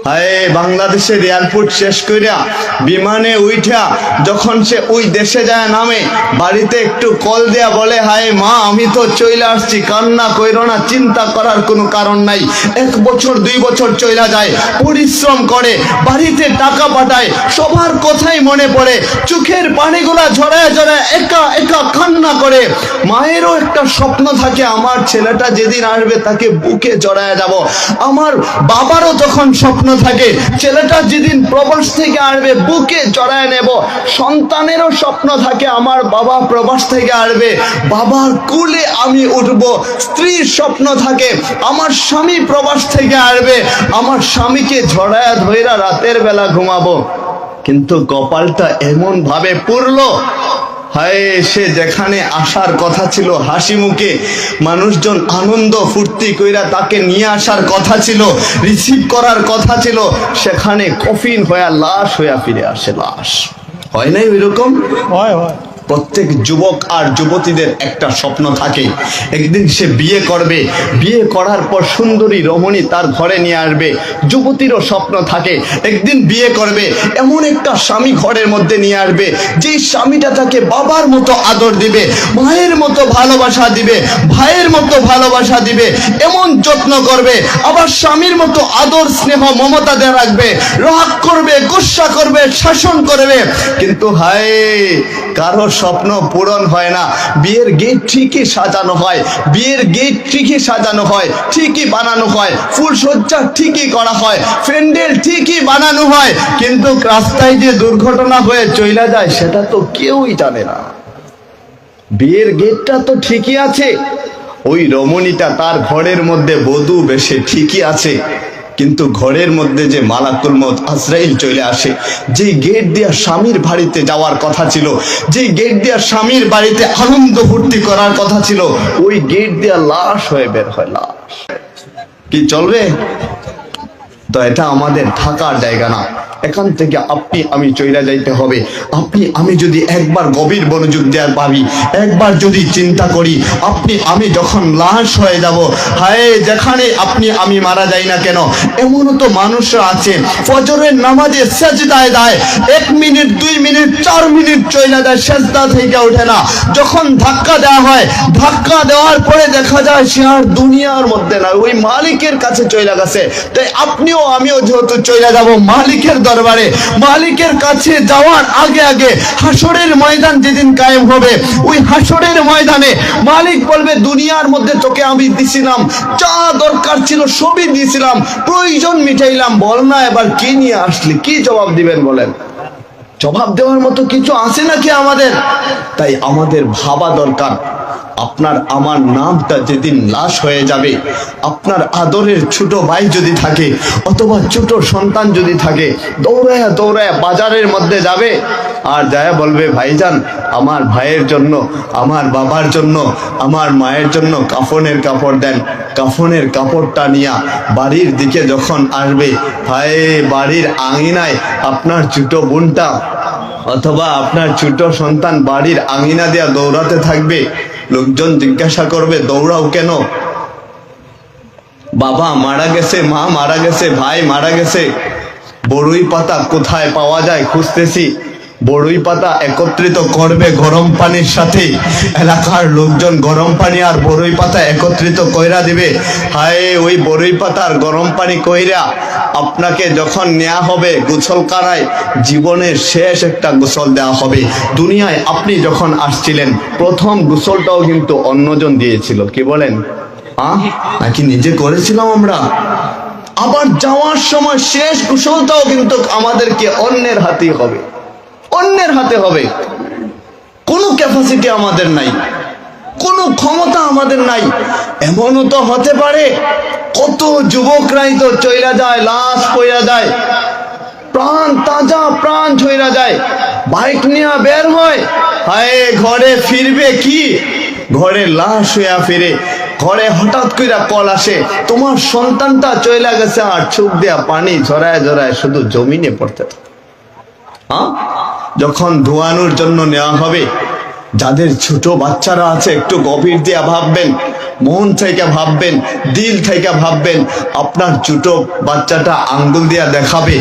হায় বাংলাদেশের এয়ারপোর্ট শেষ কইরা বিমানে উইঠা যখন সে ওই দেশে যায় নামে, বাড়িতে একটু কল দেয়া বলে, হায় মা আমি তো চলে আসছি, কান্না কইরো না, চিন্তা করার কোনো কারণ নাই। 1 বছর 2 বছর চলে যায়, পরিশ্রম করে, বাড়িতে টাকা পাঠায়, সবার কথাই মনে পড়ে, চোখের পানিগুলা ঝরায় ঝরায় একা একা কান্না করে। মায়েরও একটা স্বপ্ন থাকে, আমার ছেলেটা যেদিন আসবে তাকে বুকে জড়ায় যাব। আমার বাবারও তখন স্বপ্ন থাকে, ছেলেটা যেদিন প্রবাস থেকে আসবে বুকে জড়ায় নেব। সন্তানেরও স্বপ্ন থাকে, আমার বাবা প্রবাস থেকে আসবে, বাবার কোলে আমি উঠব। স্ত্রীর স্বপ্ন থাকে, আমার স্বামী প্রবাস থেকে আসবে, আমার স্বামীকে জড়ায় ধইরা রাতের বেলা ঘুমাবো। কিন্তু কপালটা এমন ভাবে পুরলো, হায় সে যেখানে আসার কথা ছিল হাসি মুখে, মানুষজন আনন্দ ফুর্তি কইরা তাকে নিয়ে আসার কথা ছিল, রিসিভ করার কথা ছিল, সেখানে কফিন হইয়া লাশ হইয়া ফিরে আসে। লাশ হয় নাই ওইরকম? হয় হয়। প্রত্যেক যুবক আর যুবতীদের একটা স্বপ্ন থাকে, একদিন সে বিয়ে করবে, বিয়ে করার পর সুন্দরী রমণী তার ঘরে নিয়ে আসবে। যুবতীরও স্বপ্ন থাকে, একদিন বিয়ে করবে, এমন একটা স্বামী ঘরের মধ্যে নিয়ে আসবে, যে স্বামীটা তাকে বাবার মতো আদর দিবে, মায়ের মতো ভালোবাসা দিবে, ভাইয়ের মতো ভালোবাসা দিবে, এমন যত্ন করবে, আবার স্বামীর মতো আদর স্নেহ মমতা দিয়ে রাখবে, রাগ করবে, গুসা করবে, শাসন করবে। কিন্তু হায় কারো স্বপ্ন পূরণ হয় না। বিয়ের গেট ঠিকই সাজানো হয়, বিয়ের গেট ঠিকই সাজানো হয়, ঠিকই বানানো হয়, ফুলসজ্জা ঠিকই করা হয়, প্যান্ডেল ঠিকই বানানো হয়, কিন্তু রাস্তায় যে দুর্ঘটনা হয়ে চলে যায় সেটা তো কেউই জানে না। বিয়ের গেটটা তো ঠিকই আছে, ওই রমণীটা তার ঘরের মধ্যে বধূ বেশে ঠিকই আছে, কিন্তু ঘরের মধ্যে যে মালাকুল মউত আজরাইল চলে আসে, যে গেট দিয়া স্বামীর বাড়িতে যাওয়ার কথা ছিল, যে গেট দিয়া স্বামীর বাড়িতে আনন্দ ফুর্তি করার কথা ছিল, ওই গেট দিয়া লাশ হয়ে বের হয়। লাশ কি চলবে? তো এটা আমাদের থাকার জায়গা না। এখান থেকে আপনি আমি চইলা যাইতে হবে। আপনি আমি যদি একবার গভীর মনোযোগ দেওয়ার ভাবি, একবার যদি চিন্তা করি, আপনি আমি যখন লাশ হয়ে যাব, হায় যেখানে আপনি আমি মারা যাই না কেন, এমনও তো মানুষরা আছে ফজরের নামাজে সেজদায় যায়, 1 মিনিট 2 মিনিট 4 মিনিট চইলা যায়, সেজদা থেকে ওঠে না। যখন ধাক্কা দেওয়া হয়, ধাক্কা দেওয়ার পরে দেখা যায় সে আর দুনিয়ার মধ্যে না, ওই মালিকের কাছে চইলা গেছে। তাই আপনিও আমিও যেহেতু চইলা যাব মালিকের দরবারে, মালিকের কাছে যাওয়ার আগে আগে হাসরের ময়দান যেদিন কায়েম হবে, ওই হাসরের ময়দানে মালিক বলবে, দুনিয়ার মধ্যে তোকে আমি দিছিলাম, যা দরকার ছিল সবই দিয়েছিলাম, প্রয়োজন মিটাইলাম, বল না এবার কি নিয়ে আসলি? কি জবাব দিবেন বলেন? জবাব দেওয়ার মতো কিছু আছে নাকি আমাদের? তাই আমাদের ভাবা দরকার, আপনার আমার নামটা যেদিন লাশ হয়ে যাবে, আপনার আদরের ছোট ভাই যদি থাকে অথবা ছোট সন্তান যদি থাকে, দৌড়ায় দৌড়ায় বাজারের মধ্যে যাবে, আর যায় বলবে, ভাইজান আমার ভাইয়ের জন্য, আমার বাবার জন্য, আমার মায়ের জন্য কাফনের কাপড় দেন। কাফনের কাপড়টা নিয়ে বাড়ির দিকে যখন আসবে, ভাই বাড়ির আঙিনায় আপনার ছোট বোনটা অথবা আপনার ছোট সন্তান বাড়ির আঙিনা দিয়া দৌড়াতে থাকবে। লোকজন জিজ্ঞাসা করবে, দৌড়াও কেন? বাবা মারা গেছে, মা মারা গেছে, ভাই মারা গেছে। বড়ই পাতা কোথায় পাওয়া যায় খুঁজতেছি। বড়ই পাতা একত্রিত করবে গরম পানির সাথে, এলাকার লোকজন গরম পানি আর বড়ই পাতা একত্রিত কইরা দিবে। হায় ওই বড়ই পাতার গরম পানি কইরা আপনাকে যখন নেওয়া হবে গোসলখানায়, জীবনের শেষ একটা গোসল দেওয়া হবে। দুনিয়ায় আপনি যখন আসছিলেন প্রথম গোসলটাও কিন্তু অন্যজন দিয়েছিল, কি বলেন? নাকি নিজে করেছিলাম আমরা? আবার যাওয়ার সময় শেষ গোসলটাও কিন্তু আমাদেরকে অন্যের হাতেই হবে, অন্যের হাতে হবে। কোনো ক্যাপাসিটি আমাদের নাই, কোনো ক্ষমতা আমাদের নাই। এমনও তো হতে পারে কত যুবকরাই তো চইলা যায়, লাশ পইরা যায়, প্রাণ তাজা প্রাণ ছইরা যায়, বাইক নিয়ে বের হয়, হায় ঘরে ফিরবে কি, ঘরে লাশ হইয়া ফিরে। ঘরে হঠাৎ কইরা কল আসে, তোমার সন্তানটা চইলা গেছে, আর চোখ দিয়া পানি ঝরায় ঝরায় শুধু জমিনে পড়তে থাকে। যখন ধোয়ানোর জন্য নেওয়া হবে, যাদের ছোট বাচ্চারা আছে একটু গভীর দিয়া ভাববেন, মন থেকে ভাববেন, দিল থেকে ভাববেন। আপনার ছোট বাচ্চাটা আঙ্গুল দিয়া দেখাবে,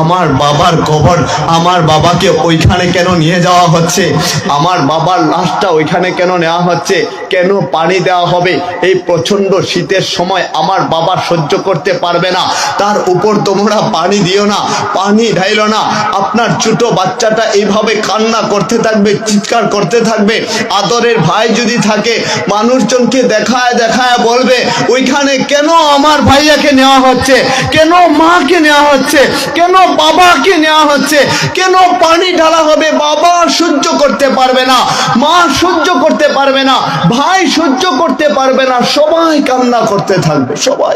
আমার বাবার কবর, আমার বাবাকে ওইখানে কেন নিয়ে যাওয়া হচ্ছে, আমার বাবার লাশটা ওইখানে কেন নেওয়া হচ্ছে, কেন পানি দেওয়া হবে, এই প্রচন্ড শীতের সময় আমার বাবা সহ্য করতে পারবে না, তার উপর তোমরা পানি দিও না, পানি ঢাইলো না। আপনার ছোট বাচ্চাটা এইভাবে কান্না করতে থাকবে, চিৎকার করতে থাকবে। আদরের ভাই যদি থাকে, মানুষজনকে দেখায় দেখায় বলবে, ওইখানে কেন আমার ভাইয়াকে নেওয়া হচ্ছে, কেন মাকে নেওয়া হচ্ছে, কেন বাবাকে নেওয়া হচ্ছে, কেন পানি ঢালা হবে। বাবা সহ্য করতে পারবে না, মা সহ্য করতে পারবে না, ভাই সহ্য করতে পারবে না, সবাই কান্না করতে থাকবে। সবাই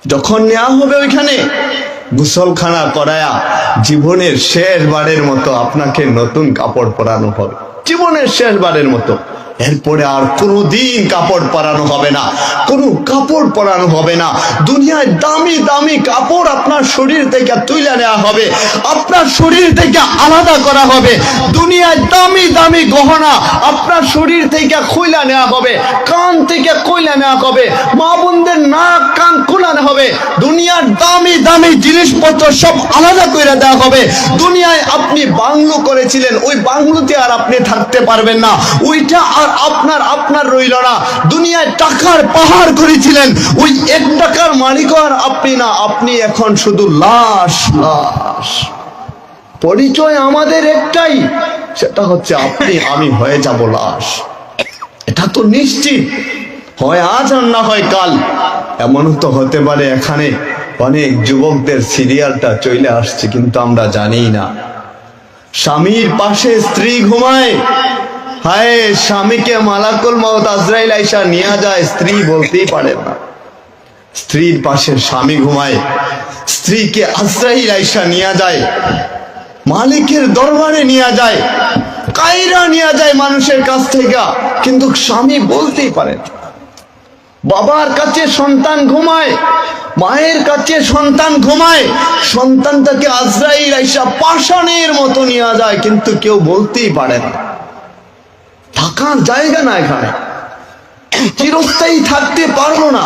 যখন নেওয়া হবে ওইখানে, গোসলখানা করায়া জীবনের শেষবারের মতো আপনাকে নতুন কাপড় পরানো হবে, জীবনের শেষবারের মতো। এরপরে আর কোনোদিন কাপড় পরানো হবে না, কোনো কাপড় পরানো হবে না। দুনিয়ায় দামি দামি কাপড় আপনার শরীর থেকে তুলে নেওয়া হবে, আপনার শরীর থেকে আলাদা করা হবে। দুনিয়ায় দামি দামি গহনা আপনার শরীর থেকে খুলে নেওয়া হবে, কান থেকে খুলে নেওয়া হবে, মা বোনদের নাক কান খোলানো হবে। দুনিয়ার দামি দামি জিনিসপত্র সব আলাদা করে দেওয়া হবে। দুনিয়ায় আপনি বাংলো করেছিলেন, ওই বাংলোতে আর আপনি থাকতে পারবেন না, ওইটা আর আপনার রইল না। দুনিয়ায় টাকার পাহাড় করেছিলেন, ওই 1 টাকার মালিক আর আপনি না, আপনি এখন শুধু লাশ লাশ। পরিচয় আমাদের একটাই, সেটা হচ্ছে আপনি আমি হয়ে যাব লাশ। এটা তো নিশ্চিত, হয় আজ আর না হয় কাল। এমনও তো হতে পারে এখানে অনেক যুবকদের সিরিয়ালটা চলে আসছে, কিন্তু আমরা জানি না। স্বামীর পাশে স্ত্রী ঘুমায়, হায় স্বামীকে মালাকুল মউত আজরাইল আইসা নিয়ে যায়, স্ত্রী বলতেই পারে না। স্ত্রীর পাশে স্বামী ঘুমায়, স্ত্রীকে আজরাইল আইসা নিয়ে যায়, মালিকের দরবারে নিয়ে যায়, কায়রা নিয়ে যায় মানুষের কাছ থেকে, কিন্তু স্বামী বলতেই পারে না। বাবার কাছে সন্তান ঘুমায়, মায়ের কাছে সন্তান ঘুমায়, সন্তানটাকে আজরাইল আইসা পাষাণের মতো নিয়ে যায়, কিন্তু কেউ বলতেই পারে না। থাকার জায়গা না, এখানে চিরস্থায়ী থাকতে পারলো না।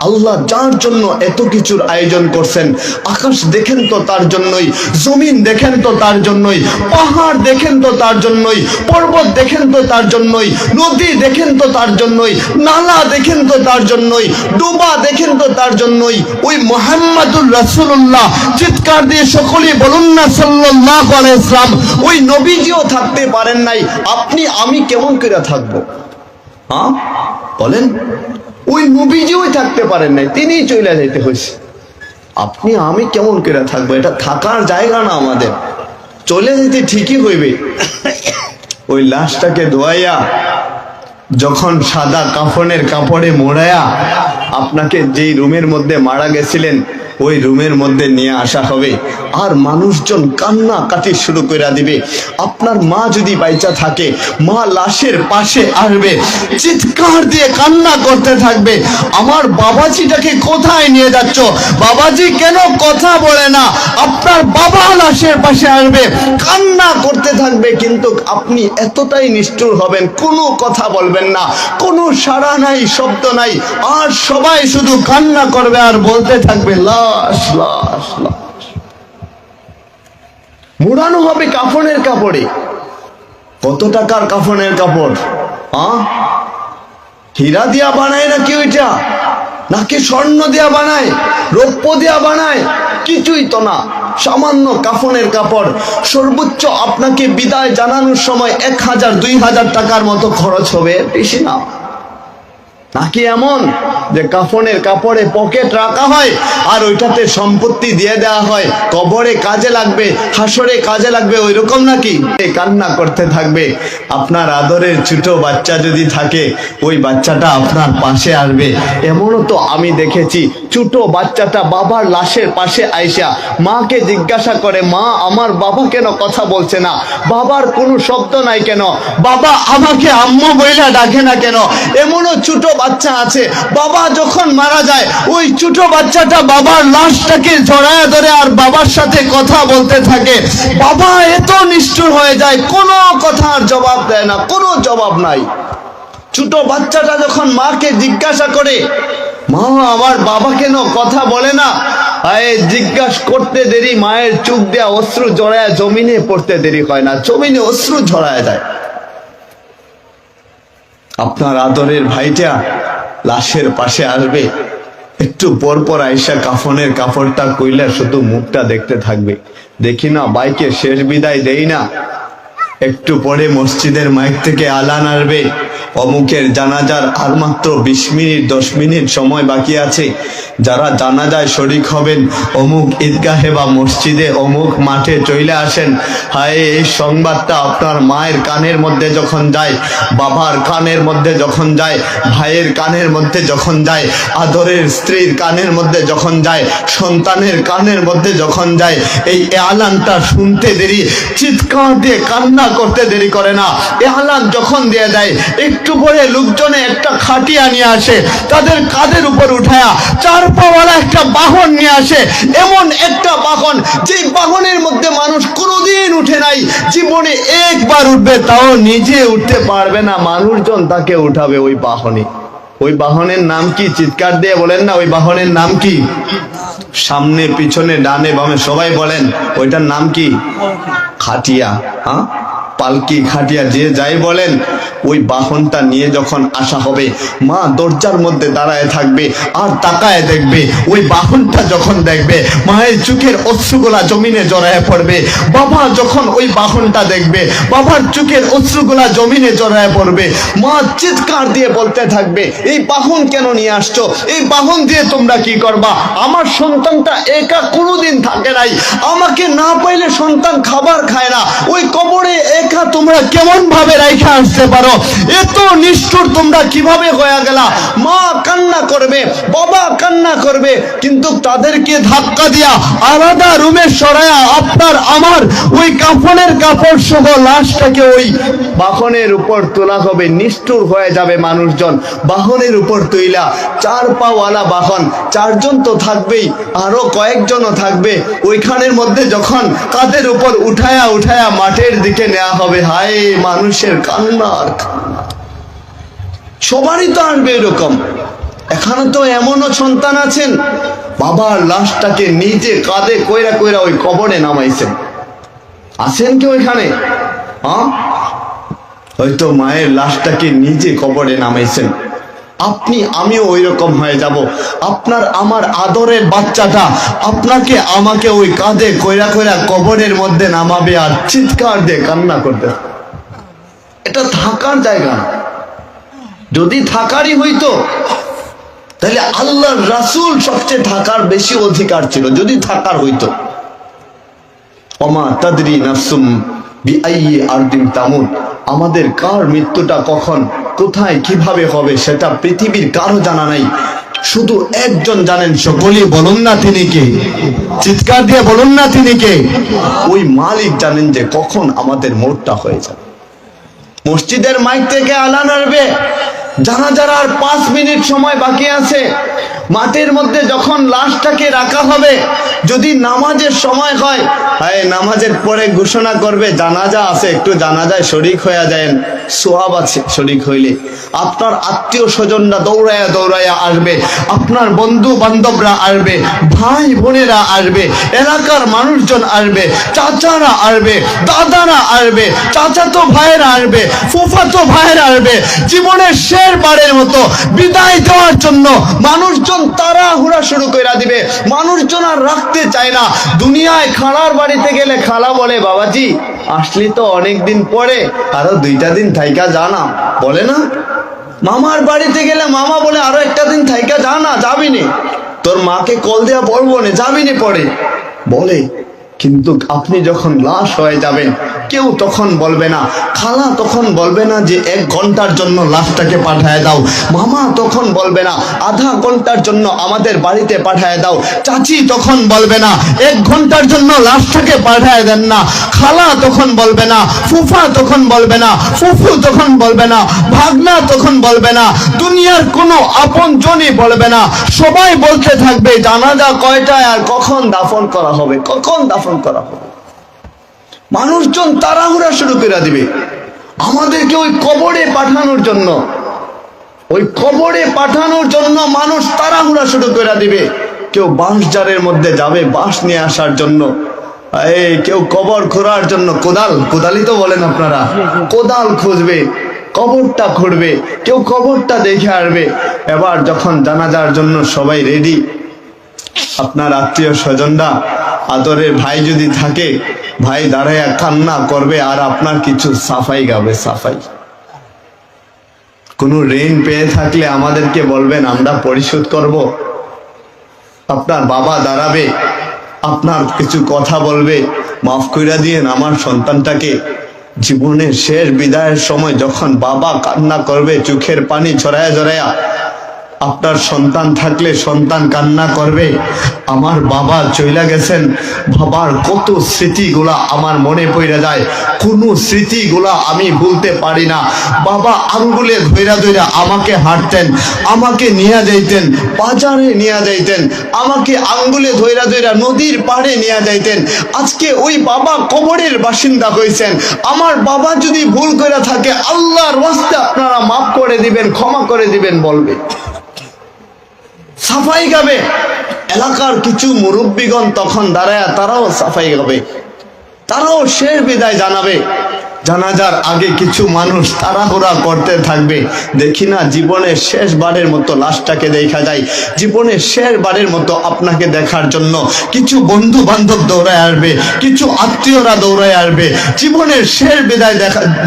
আল্লাহ যার জন্য এত কিছুর আয়োজন করছেন, আকাশ দেখেন তো তার জন্যই, জমিন দেখেন তো তার জন্যই, পাহাড় দেখেন তো তার জন্যই, পর্বত দেখেন তো তার জন্যই, নদী দেখেন তো তার জন্যই, নালা দেখেন তো তার জন্যই, ডোবা দেখেন তো তার জন্যই। ওই মুহাম্মাদুর রাসূলুল্লাহ, চিৎকার দিয়ে সকলেই বলুন না সাল্লাল্লাহু আলাইহি ওয়াসাল্লাম, ওই নবীজিও থাকতে পারেন নাই, আপনি আমি কেমন করে থাকবো? হ্যাঁ বলেন, ওই নবীজিও থাকতে পারেন নাই, তিনিই চলে যাইতে হয়েছে। আপনি আমি কেমন করে থাকবো? এটা থাকার জায়গা না আমাদের, চলে যেতে ঠিকই হইবে। ওই লাশটাকে ধোয়াইয়া যখন সাদা কাফনের কাপড়ে মোড়ায়া আপনাকে যেই রুমের মধ্যে মারা গেছিলেন ওই রুমের মধ্যে নিয়ে আসা হবে, আর মানুষজন কান্না কাটি শুরু করে দিবে। আপনার মা যদি বাইচা থাকে, মা লাশের পাশে আসবে, চিৎকার দিয়ে কান্না করতে থাকবে, আমার বাবাজিটাকে কোথায় নিয়ে যাচ্ছ? বাবাজি কেন কথা বলে না? আপনার বাবা লাশের পাশে আসবে, কান্না করতে থাকবে, কিন্তু আপনি এতটাই নিষ্ঠুর হবেন, কোনো কথা বলবেন না, কোনো সাড়া নাই, শব্দ নাই, আর সবাই শুধু কান্না করবে আর বলতে থাকবে লাশ লাশ লাশ। মোড়ানো হবে কাফনের কাপড়ে। কত টাকার কাফনের কাপড়? হীরা দিয়া বানায় নাকি ওইটা, নাকি স্বর্ণ দিয়া বানায়, রৌপ্য দিয়া বানায়? কিছুই তো না, সামান্য কাফনের কাপড়। সর্বোচ্চ আপনাকে বিদায় জানানোর সময় 1000-2000 টাকার মতো খরচ হবে, বেশি না। নাকি এমন যে কাফনের কাপড়ে পকেট রাখা হয় আর ওইটাতে সম্পত্তি দিয়ে দেওয়া হয়, কবরে কাজে লাগবে, হাসরে কাজে লাগবে, ওই রকম নাকি? কান্না করতে থাকবে। আপনার আদরের ছোট বাচ্চা যদি থাকে, ওই বাচ্চাটা আপনার পাশে আসবে। এমনও তো আমি দেখেছি, ছোট বাচ্চাটা বাবার লাশের পাশে আইসা মাকে জিজ্ঞাসা করে, মা আমার বাবা কেন কথা বলছে না, বাবার কোনো শব্দ নাই কেন, বাবা আমাকে আম্মু বইলা ডাকে না কেন? এমনও ছোট বাচ্চা আছে, বাবা যখন মারা যায় ওই ছোট বাচ্চাটা বাবার লাশটাকে জড়ায় ধরে আর বাবার সাথে কথা বলতে থাকে। বাবা এত নিষ্ঠুর হয়ে যায়, কোনো কথার জবাব দেয় না, কোনো জবাব নাই। ছোট বাচ্চাটা যখন মাকে জিজ্ঞাসা করে, মা আমার বাবা কেন কথা বলে না, জিজ্ঞাসা করতে দেরি মায়ের চোখ দিয়া অশ্রু জড়ায় জমিনে পড়তে দেরি হয় না, জমিনে অশ্রু ঝরায় যায়। আপনার আদরের ভাইটা লাশের পাশে আসবে, একটু পর পর আইসা কাফনের কাপড়টা কইলা শুধু মুখটা দেখতে থাকবে। দেখি না বাইকে শেষ বিদায় দেই না, একটু পরে মসজিদের মাইক থেকে আলান আসবে, অমুকের জানাজার আর মাত্র 20 মিনিট 10 মিনিট সময় বাকি আছে, যারা জানাজায় শরিক হবেন অমুক ঈদগাহে বা মসজিদে অমুক মাঠে চলে আসেন। হায়, এই সংবাদটা আপনার মায়ের কানের মধ্যে যখন যায়, বাবার কানের মধ্যে যখন যায়, ভাইয়ের কানের মধ্যে যখন যায়, আদরের স্ত্রীর কানের মধ্যে যখন যায়, সন্তানের কানের মধ্যে যখন যায়, এই আলানটা শুনতে দেরি, চিৎকার দিয়ে কান্না করতে দেরি করে না। এলান যখন দিয়ে দেয়, একটু পরে লোকজনে একটা খাটিয়া নিয়ে আসে, তাদের কাঁধের উপর উঠায়া 4 পাওয়ালা একটা বাহন নিয়ে আসে, এমন একটা বাহন যে বাহনের মধ্যে মানুষ কোনোদিন উঠে নাই, জীবনে একবার উঠবে, তাও নিজে উঠতে পারবে না, মানুষজন তাকে উঠাবে ওই বাহনে। ওই বাহনের নাম কি? চিৎকার দিয়ে বলেন না, ওই বাহনের নাম কি? সামনে পিছনে ডানে বামে সবাই বলেন, ওইটার নাম কি? খাটিয়া। হ্যাঁ, পালকি, খাটিয়া, যে যাই বলেন, ওই বাহনটা নিয়ে যখন আসা হবে, মা দরজার মধ্যে দাঁড়ায় থাকবে আর তাকায় দেখবে। ওই বাহনটা যখন দেখবে, মায়ের চোখের অশ্রুগুলা জমিনে জড়ায় পড়বে। বাবা যখন ওই বাহনটা দেখবে, বাবার চোখের অশ্রুগুলা জমিনে জড়ায় পড়বে। মা চিৎকার দিয়ে বলতে থাকবে, এই বাহন কেন নিয়ে আসছো? এই বাহন দিয়ে তোমরা কি করবা? আমার সন্তানটা একা কোনোদিন থাকে নাই, আমাকে না পাইলে সন্তান খাবার খায় না, ওই কবরে একা তোমরা কেমন ভাবে রাইখা আসতে পারো? এত নিষ্ঠুর তোমরা কিভাবে হয়ে গেলা? মা কান্না করবে, বাবা কান্না করবে, কিন্তু তাদেরকে ধাক্কা দিয়া আলাদা রুমে সরায়া আপনার আমার ওই কাফনের কাপড় সহ লাশটাকে ওই বাহনের উপর তোলা হবে। নিষ্ঠুর হয়ে যাবে মানুষজন। বাহনের উপর তুইলা 4 পাওয়ালা বাহন, 4 জন তো থাকবেই, আরো কয়েকজনও থাকবে। ওইখানের মধ্যে যখন কাঁধের উপর উঠায়া উঠায়া মাঠের দিকে নেওয়া হবে, হায় মানুষের কান্নার সবারই তো আসবে এরকম। এখানে তো এমনও সন্তান আছেন, বাবার লাশটাকে নিজে কাঁধে কইরা কইরা ওই কবরে নামাইছেন। আছেন কেউ এখানে? হ্যাঁ, হয়তো মায়ের লাশটাকে নিজে কবরে নামাইছেন। আপনি আমিও ওই রকম হয়ে যাব। আপনার আমার আদরের বাচ্চাটা আপনাকে আমাকে ওই কাঁধে কইরা কইরা কবরের মধ্যে নামাবে আর চিৎকার দিয়ে কান্না করবে। এটা থাকার জায়গা না। যদি থাকারই হইতো তাহলে আল্লাহর রাসূল সবচেয়ে থাকার বেশি অধিকার ছিল, যদি থাকার হইতো। ওমা তাদরি নাফসুম বিআইয়ি আরদিন তামুত, আমাদের কার মৃত্যুটা কখন কোথায় কিভাবে হবে সেটা পৃথিবীর কারো জানা নাই, শুধু একজন জানেন। সকলেই বলুন না তিনি কে? চিৎকার দিয়ে বলুন না তিনি কে? ওই মালিক জানেন যে কখন আমাদের মরটা হয়ে যাবে। মসজিদের মাইক থেকে আলান আসবে, জানাজার আর 5 মিনিট সময় বাকি আছে। মাঠের মধ্যে যখন লাশটাকে রাখা হবে, যদি নামাজের সময় হয়, নামাজের পরে ঘোষণা করবে জানাজা আছে, একটু জানাজায় শরীক হয়ে যায়, সোয়াব আছে শরীক হইলে। আপনার আত্মীয় স্বজনরা দৌড়ায়া দৌড়ায়া আসবে, আপনার বন্ধু বান্ধবরা আসবে, ভাই বোনেরা আসবে, এলাকার মানুষজন আসবে, চাচারা আসবে, দাদারা আসবে, চাচাতো ভাইয়েরা আসবে, ফুফাতো ভাইয়েরা আসবে। জীবনের শেষবারের মতো বিদায় দেওয়ার জন্য মানুষজন তাড়াহুড়া শুরু করে দিবে। মানুষজন আর রাখতে চায় না। দুনিয়ায় খালার বাড়িতে গেলে খালা বলে, বাবাজি আসলি তো অনেক দিন পরে, আরো 2টা দিন থাইকা যা না, বলে না? মামার বাড়িতে গেলে মামা বলে, আরো 1টা দিন থাইকা যা না, যাবি নে, তোর মাকে কল দেয়া বলবো না, যাবি নে পরে, বলে। কিন্তু আপনি যখন লাশ হয়ে যাবেন, কেউ তখন বলবে না, খালা তখন বলবে না যে 1 ঘন্টার জন্য লাশটাকে পাঠায় দাও, মামা তখন বলবে না আধা ঘন্টার জন্য আমাদের বাড়িতে পাঠায় দাও, চাচি তখন বলবে না 1 ঘন্টার জন্য লাশটাকে পাঠায় দেন না, খালা তখন বলবে না, ফুফা তখন বলবে না, ফুফু তখন বলবে না, ভাগনা তখন বলবে না, দুনিয়ার কোনো আপনজনই বলবে না। সবাই বলতে থাকবে জানাজা কয়টায় আর কখন দাফন করা হবে, কখন দাফন করা হবে। মানুষজন তাড়াহুড়া শুরু করে দিবে আমাদেরকে ওই কবরে পাঠানোর জন্য। ওই কবরে পাঠানোর জন্য মানুষ তাড়াহুড়া শুরু করে দিবে। কেউ বাঁশঝাড়ের মধ্যে যাবে বাঁশ নিয়ে আসার জন্য, কেউ কবর খোঁড়ার জন্য কোদালই তো বলেন আপনারা, কোদাল খুঁজবে, কবরটা খুঁড়বে, কেউ কবরটা দেখে আসবে। এবার যখন জানাজার জন্য সবাই রেডি, আপনার আত্মীয় স্বজনরা, আদরের ভাই যদি থাকে, ভাই দাঁড়াইয়া কান্না করবে আর আপনার কিছু সাফাই গাবে। সাফাই কোনো ঋণ পেয়ে থাকলে আমাদেরকে বলবেন, আমরা পরিশোধ করব। আপনার বাবা দাঁড়াবে, আপনার কিছু কথা বলবে, মাফ কইরা দিয়েন আমার সন্তানটাকে। জীবনের শেষ বিদায়ের সময় যখন বাবা কান্না করবে চোখের পানি ঝরায়া ঝরায়া, আপনার সন্তান থাকলে সন্তান কান্না করবে, আমার বাবা চইলা গেছেন, বাবার কত স্মৃতিগুলা আমার মনে পড়ে যায়, কোনো স্মৃতিগুলা আমি ভুলতে পারি না। বাবা আঙ্গুলে ধইরা ধইরা আমাকে হাঁটতেন, আমাকে নিয়ে যাইতেন, বাজারে নিয়ে যাইতেন, আমাকে আঙ্গুলে ধইরা ধইরা নদীর পাড়ে নিয়ে যাইতেন। আজকে ওই বাবা কবরের বাসিন্দা হয়েছেন। আমার বাবা যদি ভুল করে থাকে, আল্লাহর রাস্তে আপনারা মাফ করে দিবেন, ক্ষমা করে দিবেন বলবে। সাফাই গাবে। এলাকার কিছু মুরব্বীগণ তখন দাঁড়ায়, তারাও সাফাই গাবে, তারাও শেষ বিদায় জানাবে। জানাজার আগে কিছু মানুষ তাড়াহুড়া করতে থাকবে। দেখি না জীবনের শেষবারের মতো লাশটাকে দেখা যায়, জীবনের শেষবারের মতো আপনাকে দেখার জন্য কিছু বন্ধু বান্ধব দৌড়ায় আসবে, কিছু আত্মীয়রা দৌড়ায় আসবে, জীবনের শেষ বিদায়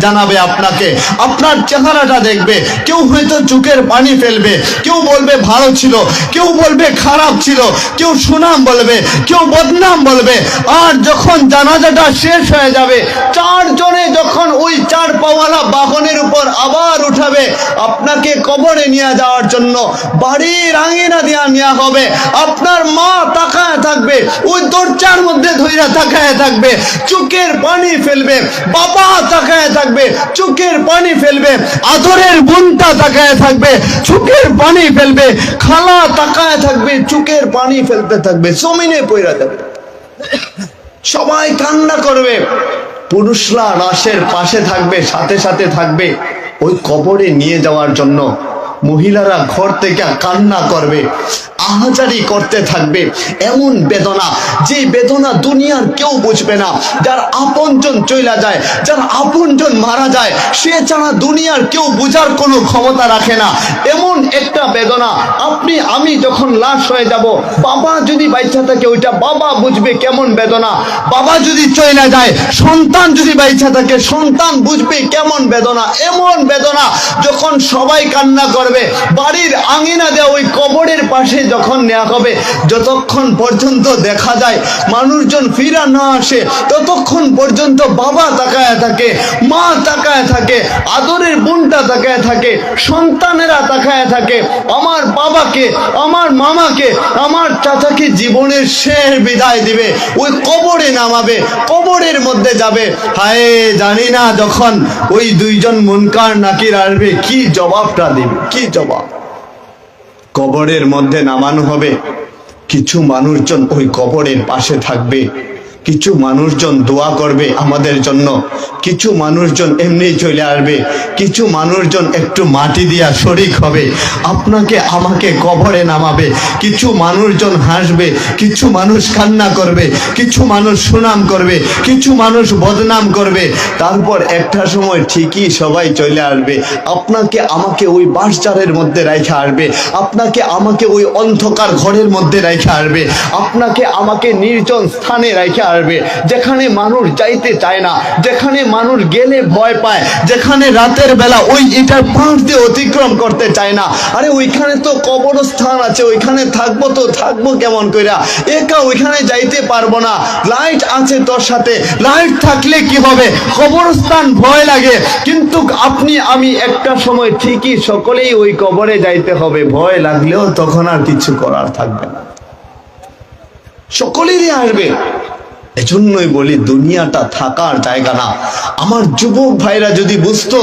জানাবে আপনাকে, আপনার চেহারাটা দেখবে। কেউ হয়তো চোখের পানি ফেলবে, কেউ বলবে ভালো ছিল, কেউ বলবে খারাপ ছিল, কেউ সুনাম বলবে, কেউ বদনাম বলবে। আর যখন জানাজাটা শেষ হয়ে যাবে, চারজনে যখন ওই চার পাওয়ালা বাহনের উপর আবার উঠাবে, আপনাকে কবরে নিয়ে যাওয়ার জন্য বাড়ির আঙিনা দিয়া নেওয়া হবে। আপনার মা তাকায় থাকবে, ওই দরজার মধ্যে ধইরা তাকায় থাকবে, চোখের পানি ফেলবে। বাবা তাকায় থাকবে, চোখের পানি ফেলবে। আদরের বোনটা তাকায় থাকবে, চোখের পানি ফেলবে। খালা তাকায় থাকবে, চোখের পানি ফেলতে থাকবে, জমিনে পইরা যাবে। সবাই কান্না করবে। পুরুষরা লাশের পাশে থাকবে, সাথে সাথে থাকবে ওই কবরে নিয়ে যাওয়ার জন্য। মহিলারা ঘর থেকে কান্না করবে, আহাজারি করতে থাকবে। এমন বেদনা, যে বেদনা দুনিয়ার কেউ বুঝবে না। যার আপনজন চইলা যায়, যার আপনজন মারা যায়, সে ছাড়া দুনিয়ার কেউ বুঝার কোনো ক্ষমতা রাখে না। এমন একটা বেদনা, আপনি আমি যখন লাশ হয়ে যাব, বাবা যদি বাইচা থাকে, ওইটা বাবা বুঝবে কেমন বেদনা। বাবা যদি চইলা যায়, সন্তান যদি বাইচা থাকে, সন্তান বুঝবে কেমন বেদনা। এমন বেদনা যখন সবাই কান্না করবে। বাড়ির আঙিনা দেওয়া ওই কবরের পাশে যখন নেওয়া হবে, যতক্ষণ পর্যন্ত দেখা যায় মানুষজন ফিরা না আসে, ততক্ষণ পর্যন্ত বাবা তাকায় থাকে, মা তাকায় থাকে, আদরের বোনটা তাকায় থাকে, সন্তানেরা তাকায় থাকে। আমার বাবাকে, আমার মামাকে, আমার চাচাকে জীবনের শেষ বিদায় দিবে, ওই কবরে নামাবে, কবরের মধ্যে যাবে। হায় জানি না যখন ওই দুইজন মুনকার নাকির আসবে, কি জবাবটা দিবে, কি জবাব। কবরের মধ্যে নামানো হবে। কিছু মানুষজন ওই কবরের পাশে থাকবে, কিছু মানুষজন দোয়া করবে আমাদের জন্য, কিছু মানুষজন এমনি চলে আসবে, কিছু মানুষজন একটু মাটি দিয়া শরিক হবে, আপনাকে আমাকে কবরে নামাবে। কিছু মানুষজন হাসবে, কিছু মানুষ কান্না করবে, কিছু মানুষ সুনাম করবে, কিছু মানুষ বদনাম করবে। তারপর একটা সময় ঠিকই সবাই চলে আসবে, আপনাকে আমাকে ওই বাঁশঝাড়ের মধ্যে রাইখা আসবে, আপনাকে আমাকে ওই অন্ধকার ঘরের মধ্যে রাইখা আসবে, আপনাকে আমাকে নির্জন স্থানে রাইখা আসবে, যেখানে মানুষ যাইতে চায় না, যেখানে মানুষ গেলে ভয় পায়, যেখানে রাতের বেলা ওই এটার পাশ দিয়ে অতিক্রম করতে চায় না। আরে ওইখানে তো কবরস্থান আছে, ওইখানে থাকবো তো থাকবো কেমন কইরা, একা ওইখানে যাইতে পারবো না। লাইট আছে তোর সাথে, লাইট থাকলে কি হবে, কবরস্থান ভয় লাগে। কিন্তু আপনি আমি একটা সময় ঠিকই সকলেই ওই কবরে যাইতে হবে, ভয় লাগলেও তখন আর কিছু করার থাকবে না, সকলেরই আসবে। এজন্যই বলি দুনিয়াটা থাকার জায়গা না। আমার যুবক ভাইরা যদি বুঝতো